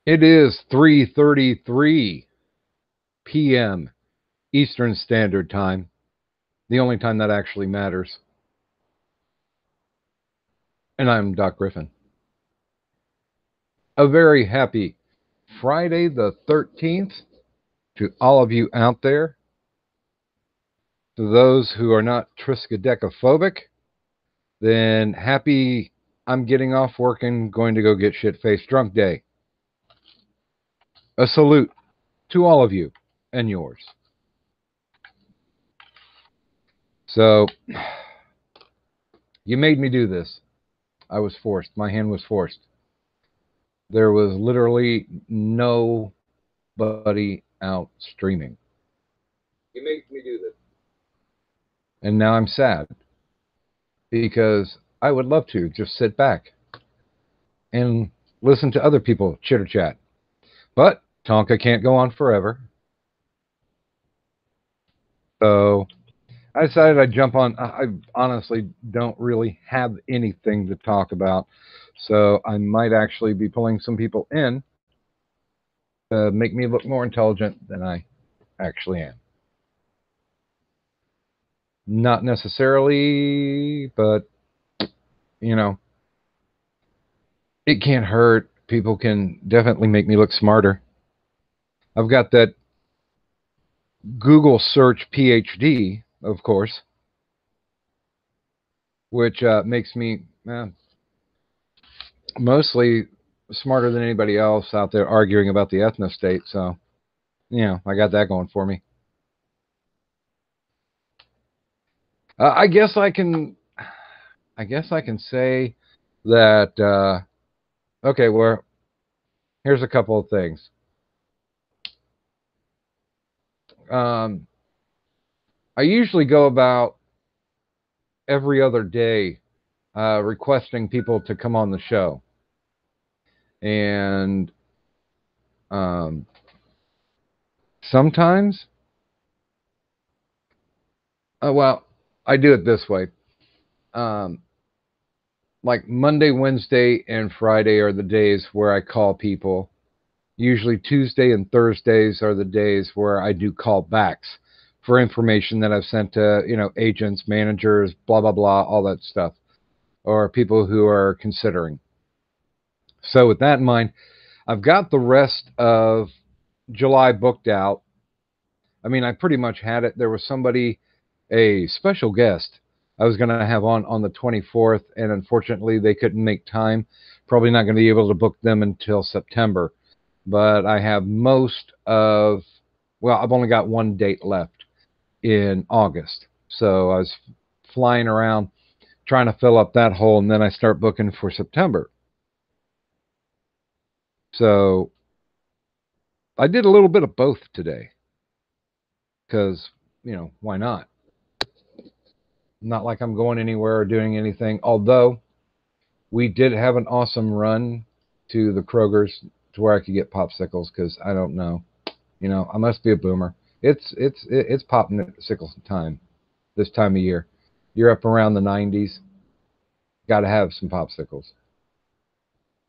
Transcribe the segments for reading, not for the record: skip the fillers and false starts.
It is 3:33 p.m. Eastern Standard Time, the only time that actually matters. And I'm Doc Griffin. A very happy Friday the 13th to all of you out there. To those who are not triskaidekaphobic, then happy I'm getting off work and going to go get shit-faced drunk day. A salute to all of you and yours. So, you made me do this. I was forced. My hand was forced. There was literally nobody out streaming. You made me do this. And now I'm sad because I would love to just sit back and listen to other people chitter chat. But Tonka can't go on forever. So I decided I'd jump on. I honestly don't really have anything to talk about. So I might actually be pulling some people in to make me look more intelligent than I actually am. Not necessarily, but you know, it can't hurt. People can definitely make me look smarter. I've got that Google search PhD, of course, which makes me mostly smarter than anybody else out there arguing about the ethnostate. So, I got that going for me. I guess I can. I guess I can say that. Okay, well, here's a couple of things. Um, I usually go about every other day requesting people to come on the show, and um, sometimes, well, I do it this way. Um, like Monday, Wednesday, and Friday are the days where I call people. Usually Tuesday and Thursdays are the days where I do callbacks for information that I've sent to, agents, managers, blah, blah, blah, all that stuff, or people who are considering. So with that in mind, I've got the rest of July booked out. I mean, I pretty much had it. There was somebody, a special guest, I was going to have on the 24th, and unfortunately, they couldn't make time. Probably not going to be able to book them until September. But I have I've only got one date left in August. So I was flying around trying to fill up that hole, and then I start booking for September. So I did a little bit of both today because, why not? Not like I'm going anywhere or doing anything. Although we did have an awesome run to the Kroger's to where I could get popsicles because I don't know. I must be a boomer. It's popsicle time this time of year. You're up around the 90s. Got to have some popsicles.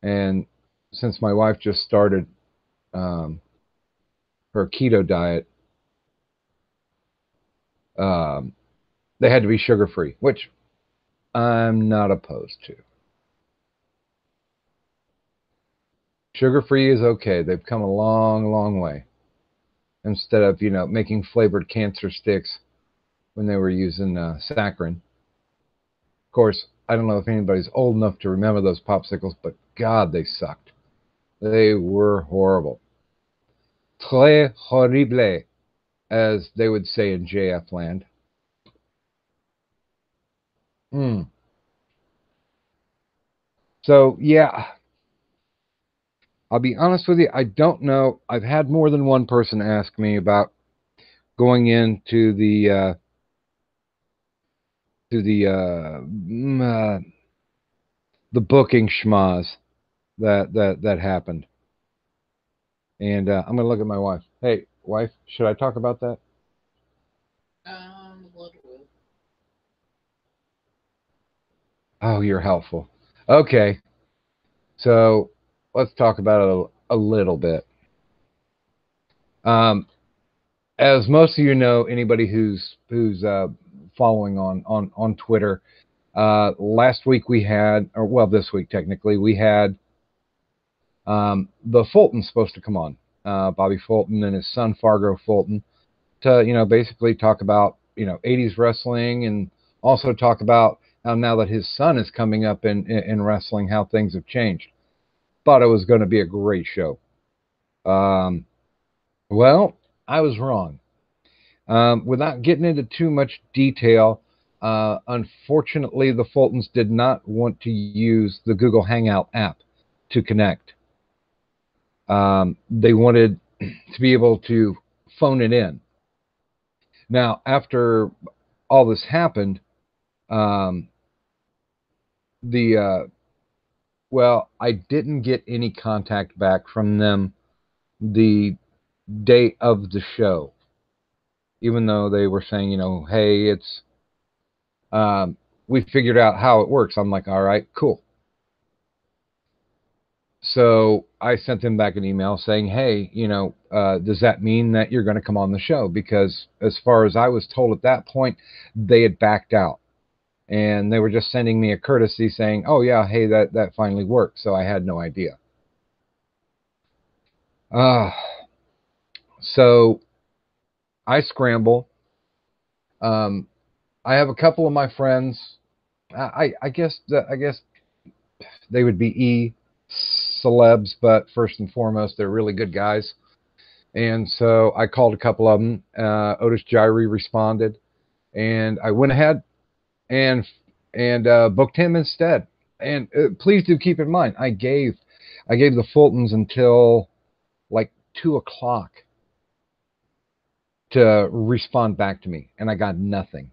And since my wife just started um, her keto diet, um, they had to be sugar free, which I'm not opposed to. Sugar free is okay. They've come a long, long way. Instead of making flavored cancer sticks when they were using saccharin. Of course, I don't know if anybody's old enough to remember those popsicles, but God, they sucked. They were horrible. Très horrible, as they would say in JF land. Mm. So, yeah, I'll be honest with you. I don't know. I've had more than one person ask me about going into the booking schmoz that happened. And I'm gonna look at my wife. Hey, wife, should I talk about that? A little bit. Oh, you're helpful. Okay, so let's talk about it. a little bit. Um, as most of you know, anybody who's following on Twitter, last week we had, or well, this week technically, we had the Fultons supposed to come on, Bobby Fulton and his son Fargo Fulton, to basically talk about 80s wrestling, and also talk about how now that his son is coming up in wrestling, how things have changed. Thought it was going to be a great show. Um, well, I was wrong. Without getting into too much detail, unfortunately, the Fultons did not want to use the Google Hangout app to connect. They wanted to be able to phone it in. Now, after all this happened, um, well, I didn't get any contact back from them the day of the show, even though they were saying, hey, it's we figured out how it works. I'm like, all right, cool. So I sent them back an email saying, hey, does that mean that you're going to come on the show? Because as far as I was told at that point, they had backed out. And they were just sending me a courtesy saying, oh, yeah, hey, that finally worked. So I had no idea. So I scramble. Um, I have a couple of my friends. I guess they would be celebs, but first and foremost, they're really good guys. And so I called a couple of them. Otis Gyrie responded, and I went ahead and booked him instead. And please do keep in mind, I gave the Fultons until like 2 o'clock to respond back to me, and I got nothing.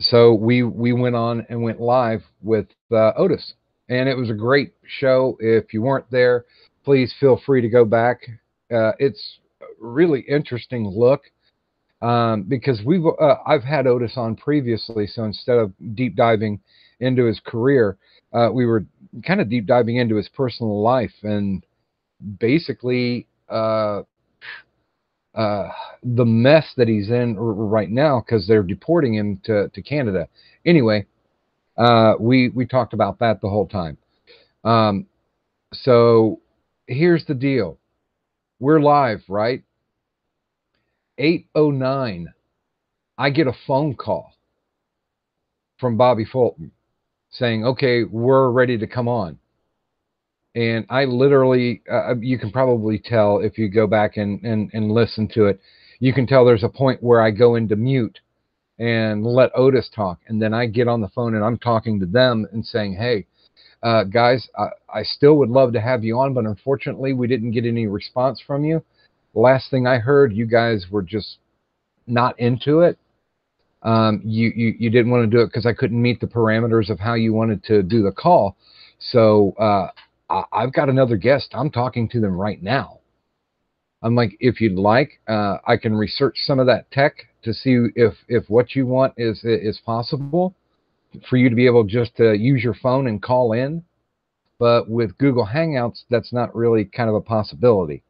So we went on and went live with Otis, and it was a great show. If you weren't there, please feel free to go back. It's a really interesting look, because I've had Otis on previously, so instead of deep diving into his career, we were kind of deep diving into his personal life, and basically the mess that he's in right now because they're deporting him to Canada. Anyway, we talked about that the whole time. So here's the deal. We're live, right? 8:09. I get a phone call from Bobby Fulton saying, okay, we're ready to come on. And I literally, you can probably tell if you go back and listen to it, you can tell there's a point where I go into mute and let Otis talk. And then I get on the phone and I'm talking to them and saying, hey, guys, I still would love to have you on, but unfortunately we didn't get any response from you. Last thing I heard, you guys were just not into it. You didn't want to do it because I couldn't meet the parameters of how you wanted to do the call. So I've got another guest. I'm talking to them right now. I'm like, if you'd like, I can research some of that tech to see if what you want is possible for you to be able just to use your phone and call in. But with Google Hangouts, that's not really kind of a possibility.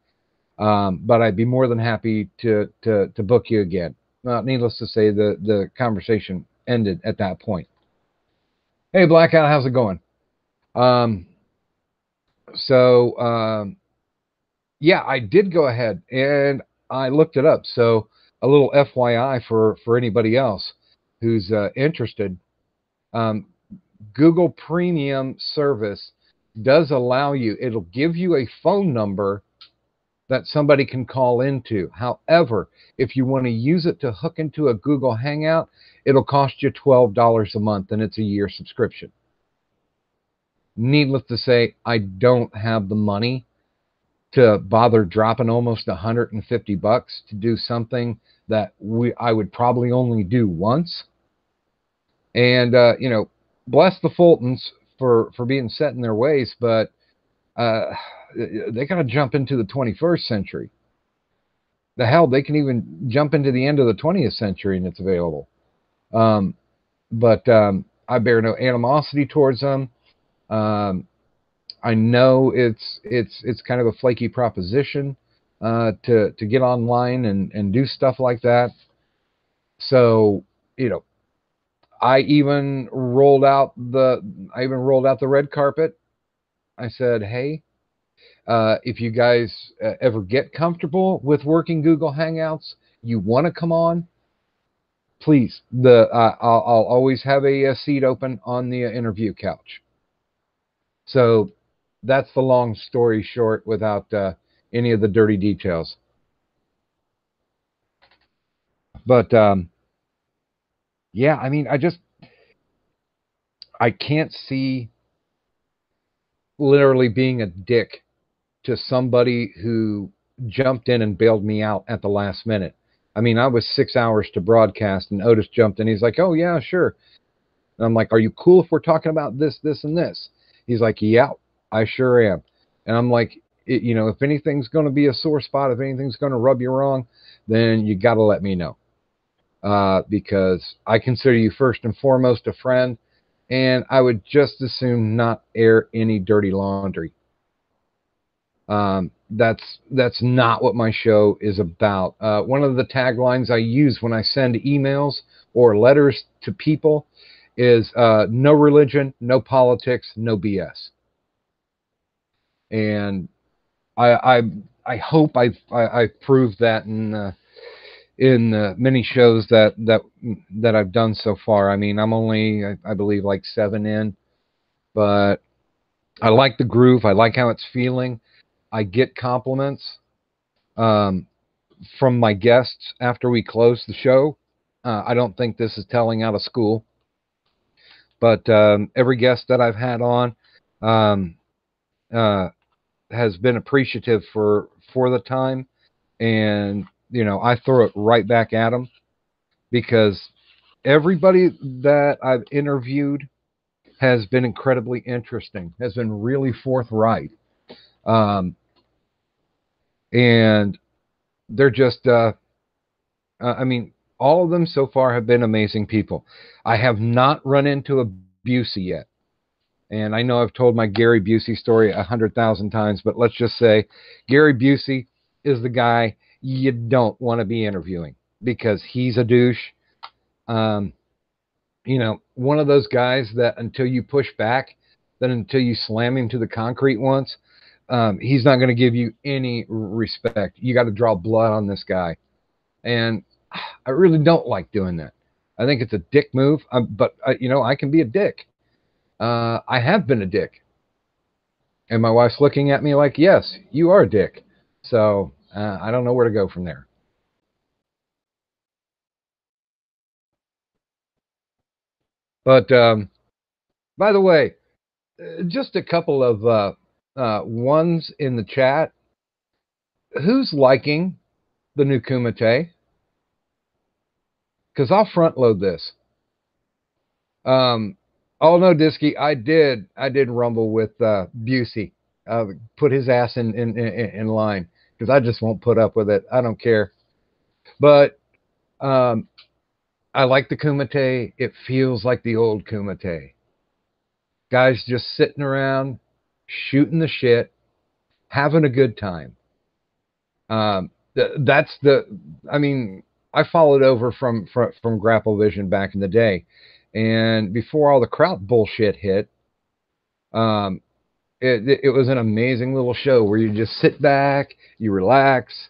But I'd be more than happy to book you again. Needless to say, the conversation ended at that point. Hey, Blackout, how's it going? Yeah, I did go ahead and I looked it up. So a little FYI for anybody else who's interested, Google Premium service does allow you, it'll give you a phone number that somebody can call into. However, if you want to use it to hook into a Google Hangout, it'll cost you $12 a month, and it's a year subscription. Needless to say, I don't have the money to bother dropping almost $150 to do something that I would probably only do once. And bless the Fultons for being set in their ways, but they got to jump into the 21st century. The hell, they can even jump into the end of the 20th century and it's available. But I bear no animosity towards them. I know it's kind of a flaky proposition to get online and do stuff like that. So, you know, I even rolled out the red carpet. I said, "Hey, if you guys ever get comfortable with working Google Hangouts, you want to come on, please. I'll always have a seat open on the interview couch." So that's the long story short without any of the dirty details. But yeah, I mean, I can't see literally being a dick to somebody who jumped in and bailed me out at the last minute. I mean, I was 6 hours to broadcast, and Otis jumped in. He's like, "Oh yeah, sure." And I'm like, "Are you cool if we're talking about this, this, and this?" He's like, "Yeah, I sure am." And I'm like, if anything's going to be a sore spot, if anything's going to rub you wrong, then you got to let me know, because I consider you first and foremost a friend, and I would just as soon not air any dirty laundry. That's not what my show is about. One of the taglines I use when I send emails or letters to people is no religion, no politics, no BS. And I I, I hope I've proved that in many shows that I've done so far. I mean, I'm only I believe like 7 in, but I like the groove. I like how it's feeling. I get compliments um, from my guests after we close the show. I don't think this is telling out of school, but every guest that I've had on um, uh, has been appreciative for the time, and I throw it right back at them because everybody that I've interviewed has been incredibly interesting, has been really forthright, um, and they're just I mean, all of them so far have been amazing people. I have not run into a Busey yet. And I know I've told my Gary Busey story 100,000 times, but let's just say Gary Busey is the guy you don't want to be interviewing because he's a douche. Um, one of those guys that until you push back, then until you slam him to the concrete once, he's not going to give you any respect. You got to draw blood on this guy. And I really don't like doing that. I think it's a dick move, but I can be a dick. I have been a dick, and my wife's looking at me like, "Yes, you are a dick." So I don't know where to go from there. But by the way, just a couple of ones in the chat. Who's liking the new Kumite? Because I'll front load this. Um, oh no, Disky, I did rumble with Busey, put his ass in line because I just won't put up with it. I don't care. But um, I like the Kumite. It feels like the old Kumite. Guys just sitting around, shooting the shit, having a good time. That's the. I mean, I followed over from Grapple Vision back in the day, and before all the crowd bullshit hit, um, it was an amazing little show where you just sit back, you relax,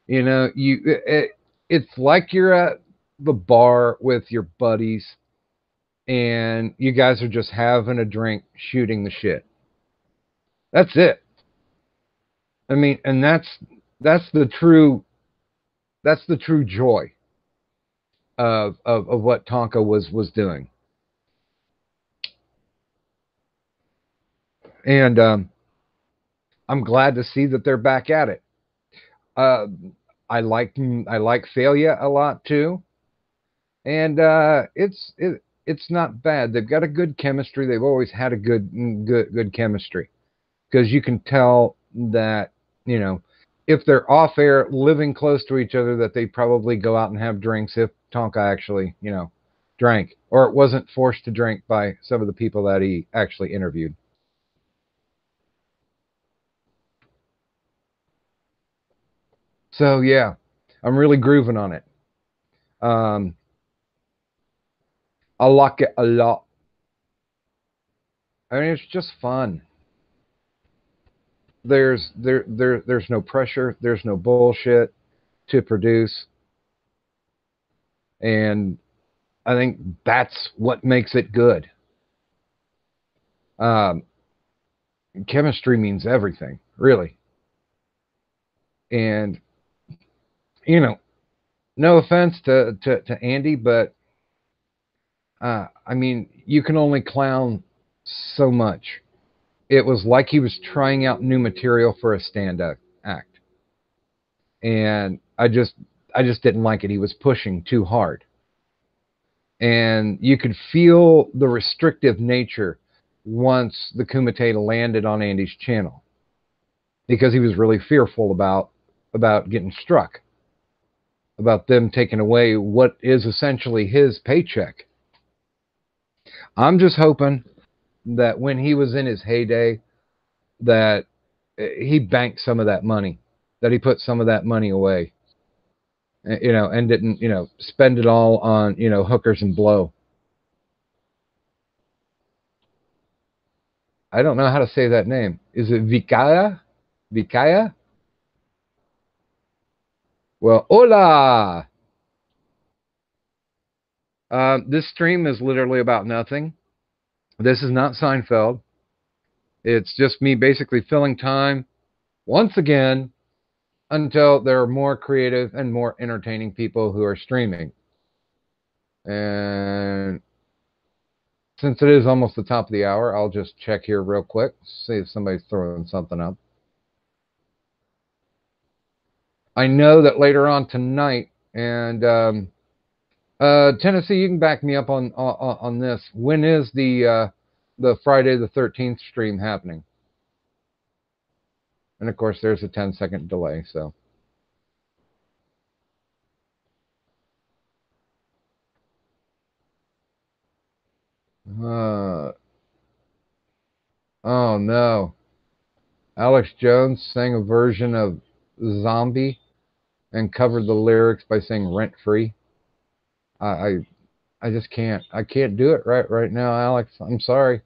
it's like you're at the bar with your buddies, and you guys are just having a drink, shooting the shit. That's it. I mean, and that's the true that's the true joy of what Tonka was doing. And I'm glad to see that they're back at it. Uh, I like Failure a lot too, and it's not bad. They've got a good chemistry. They've always had a good chemistry because you can tell that if they're off air living close to each other, that they probably go out and have drinks if Tonka actually drank, or it wasn't forced to drink by some of the people that he actually interviewed. So yeah, I'm really grooving on it. Um, I like it a lot. I mean, it's just fun. There's no pressure. There's no bullshit to produce, and I think that's what makes it good. Um, Chemistry means everything, really. And you know, no offense to Andy, but I mean, you can only clown so much. It was like he was trying out new material for a stand-up act, and I just didn't like it. He was pushing too hard, and you could feel the restrictive nature once the Kumite landed on Andy's channel because he was really fearful about getting struck, about them taking away what is essentially his paycheck. I'm just hoping that when he was in his heyday, that he banked some of that money, that he put some of that money away, and didn't, spend it all on, hookers and blow. I don't know how to say that name. Is it Vikaya? Vikaya? Well, hola! This stream is literally about nothing. This is not Seinfeld. It's just me basically filling time once again until there are more creative and more entertaining people who are streaming. And since it is almost the top of the hour, I'll just check here real quick, see if somebody's throwing something up. I know that later on tonight, and Tennessee, you can back me up on this. When is the Friday the 13th stream happening? And of course, there's a 10-second delay. So, oh no, Alex Jones sang a version of "Zombie" and covered the lyrics by saying "rent free." I, I I just can't. I can't do it right now, Alex. I'm sorry.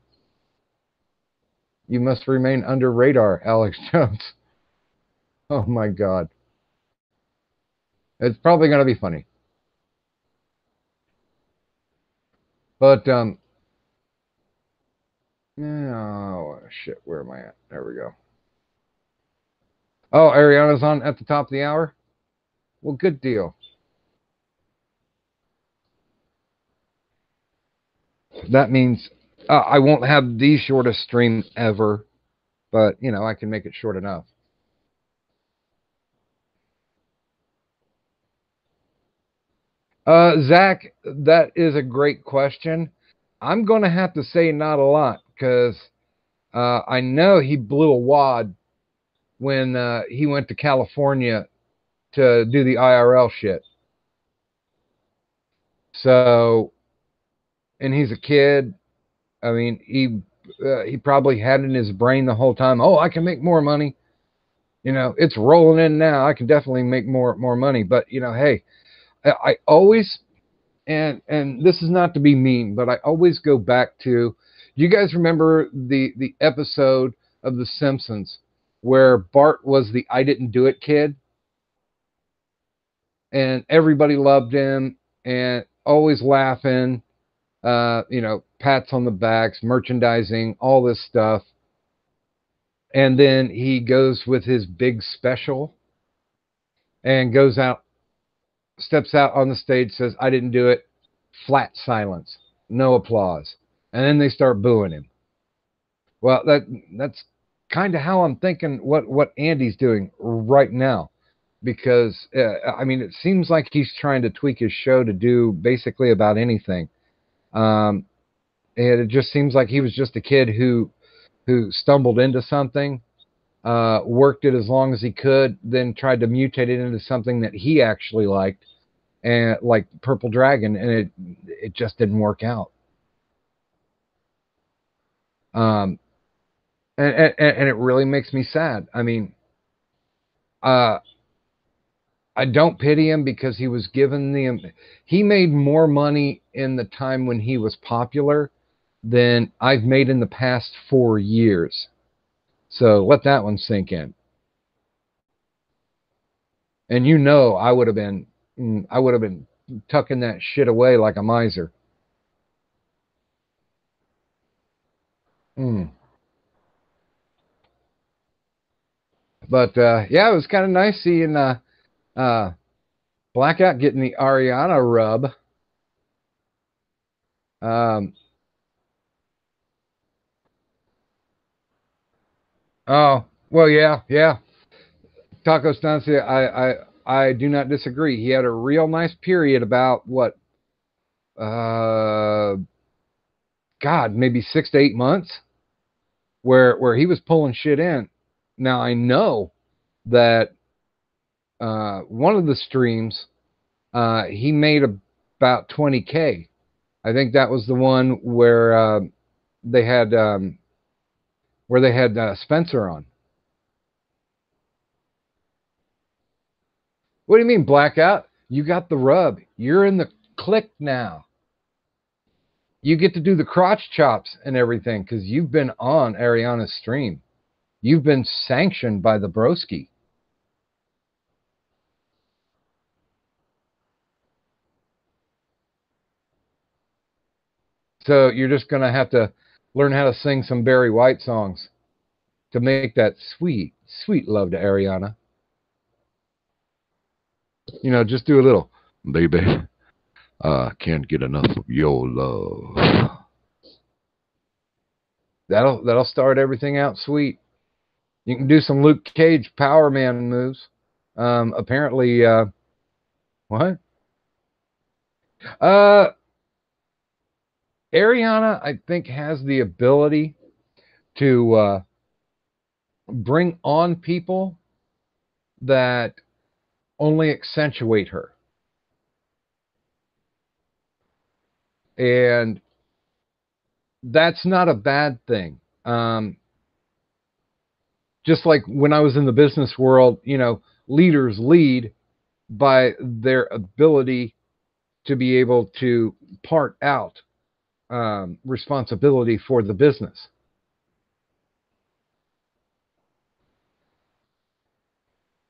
You must remain under radar, Alex Jones. Oh my God. It's probably gonna be funny. But oh shit, where am I at? There we go. Oh, Ariana's on at the top of the hour? Well, good deal. That means I won't have the shortest stream ever, but I can make it short enough. Zach, that is a great question. I'm going to have to say not a lot because I know he blew a wad when he went to California to do the IRL shit. So, and he's a kid. I mean, he probably had in his brain the whole time, oh, I can make more money. It's rolling in now. I can definitely make more money. But hey, I always, and this is not to be mean, but I always go back to, you guys remember the episode of The Simpsons where Bart was the I didn't do it kid, and everybody loved him and always laughing, pats on the backs, merchandising, all this stuff. And then he goes with his big special and goes out, steps out on the stage, says, I didn't do it. Flat silence, no applause. And then they start booing him. Well, that's kind of how I'm thinking what Andy's doing right now. Because, I mean, it seems like he's trying to tweak his show to do basically about anything. Um, and it just seems like he was just a kid who stumbled into something, worked it as long as he could, then tried to mutate it into something that he actually liked, and like Purple Dragon, and it just didn't work out. Um, and it really makes me sad. I mean, uh, I don't pity him because he was given he made more money in the time when he was popular than I've made in the past 4 years. So let that one sink in. And I would have been tucking that shit away like a miser. Mm. But yeah, it was kind of nice seeing uh, Blackout getting the Ariana rub. Um, oh well, yeah, yeah. Taco Stancia, I do not disagree. He had a real nice period about what, uh, God, maybe 6 to 8 months where he was pulling shit in. Now I know that one of the streams he made about 20K. I think that was the one they had where they had Spencer on. What do you mean blackout? You got the rub. You're in the click now. You get to do the crotch chops and everything because you've been on Ariana's stream. You've been sanctioned by the broski. So you're just going to have to learn how to sing some Barry White songs to make that sweet, sweet love to Ariana. Just do a little, baby. I can't get enough of your love. That'll start everything out sweet. You can do some Luke Cage Power Man moves. Apparently, what? Uh, Ariana, I think, has the ability to bring on people that only accentuate her. And that's not a bad thing. Just like when I was in the business world, leaders lead by their ability to be able to part out responsibility for the business.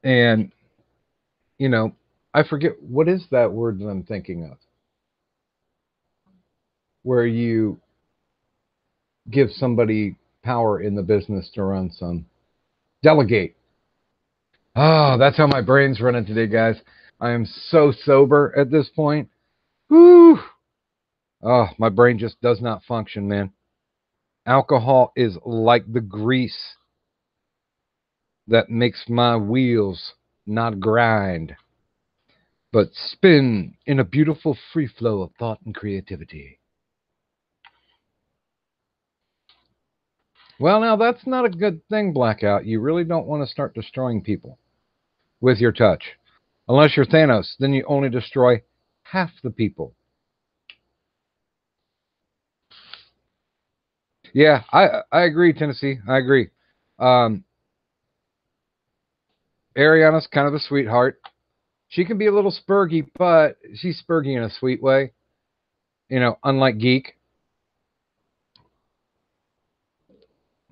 And, you know, I forget what is that word that I'm thinking of, where you give somebody power in the business to run some delegate. Oh, that's how my brain's running today, guys. I am so sober at this point. Whew. Oh, my brain just does not function, man. Alcohol is like the grease that makes my wheels not grind, but spin in a beautiful free flow of thought and creativity. Well, now that's not a good thing, Blackout. You really don't want to start destroying people with your touch. Unless you're Thanos, then you only destroy half the people. Yeah, I agree, Tennessee. I agree. Um, Ariana's kind of a sweetheart. She can be a little spurgy, but she's spurgy in a sweet way. Unlike Geek.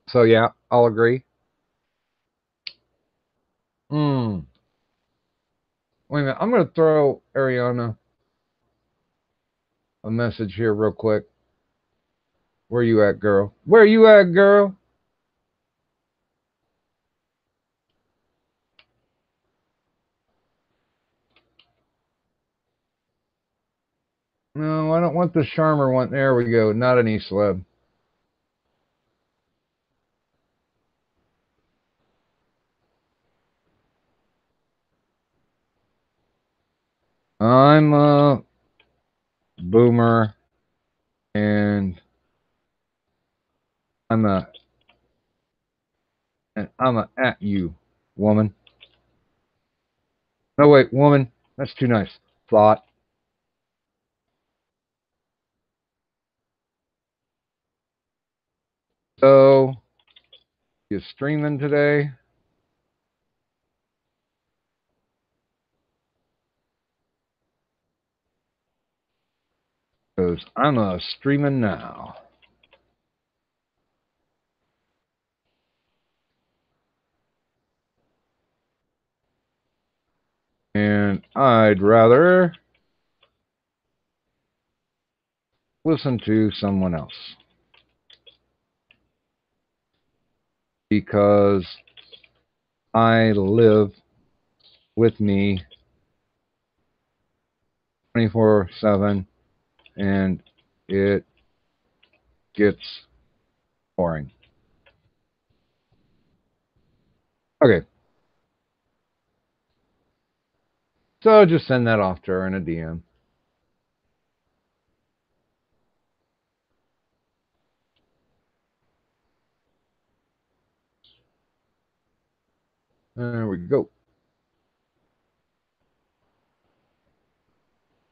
So yeah, I'll agree. Hmm. Wait a minute. I'm going to throw Ariana a message here real quick. Where you at, girl? Where you at, girl? No, I don't want the Charmer one. There we go. Not an E-Slab. I'm a boomer, and I'm a at you, woman. No wait, woman. That's too nice. Thought. So you streaming today? Because I'm streaming now. And I'd rather listen to someone else. Because I live with me 24/7 and it gets boring. Okay. So just send that off to her in a DM. There we go.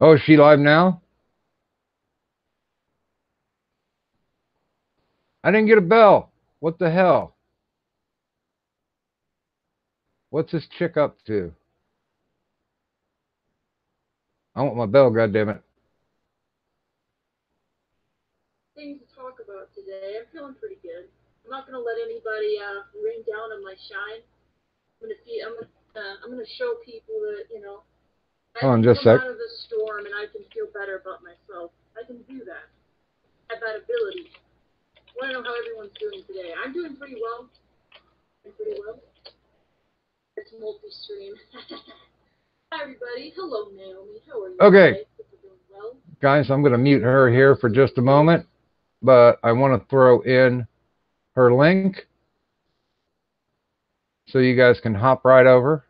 Oh, is she live now? I didn't get a bell. What the hell? What's this chick up to? I want my bell, goddammit. Things to talk about today. I'm feeling pretty good. I'm not gonna let anybody rain down on my shine. I'm gonna show people that I Hold on can just come a sec. out of the storm and I can feel better about myself. I can do that. I have that ability. I want to know how everyone's doing today. I'm doing pretty well. It's multi-stream. Hi everybody. Hello Naomi. How are you? Okay. Today? Hope you're doing well. Guys, I'm going to mute her here for just a moment, but I want to throw in her link so you guys can hop right over.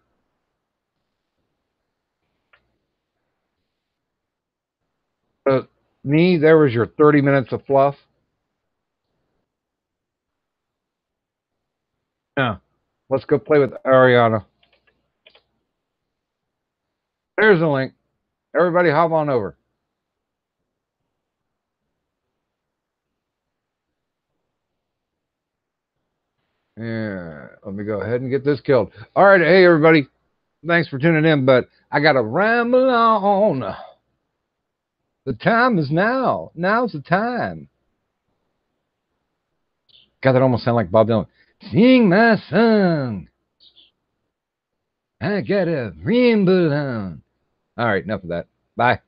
Me, there was your 30 minutes of fluff. Now, let's go play with Ariana. There's a link. Everybody hop on over. Yeah, let me go ahead and get this killed. All right, hey everybody. Thanks for tuning in, but I got to ramble on. The time is now. Now's the time. God, that almost sounded like Bob Dylan. Sing my song. I got a rainbow on. All right, enough of that. Bye.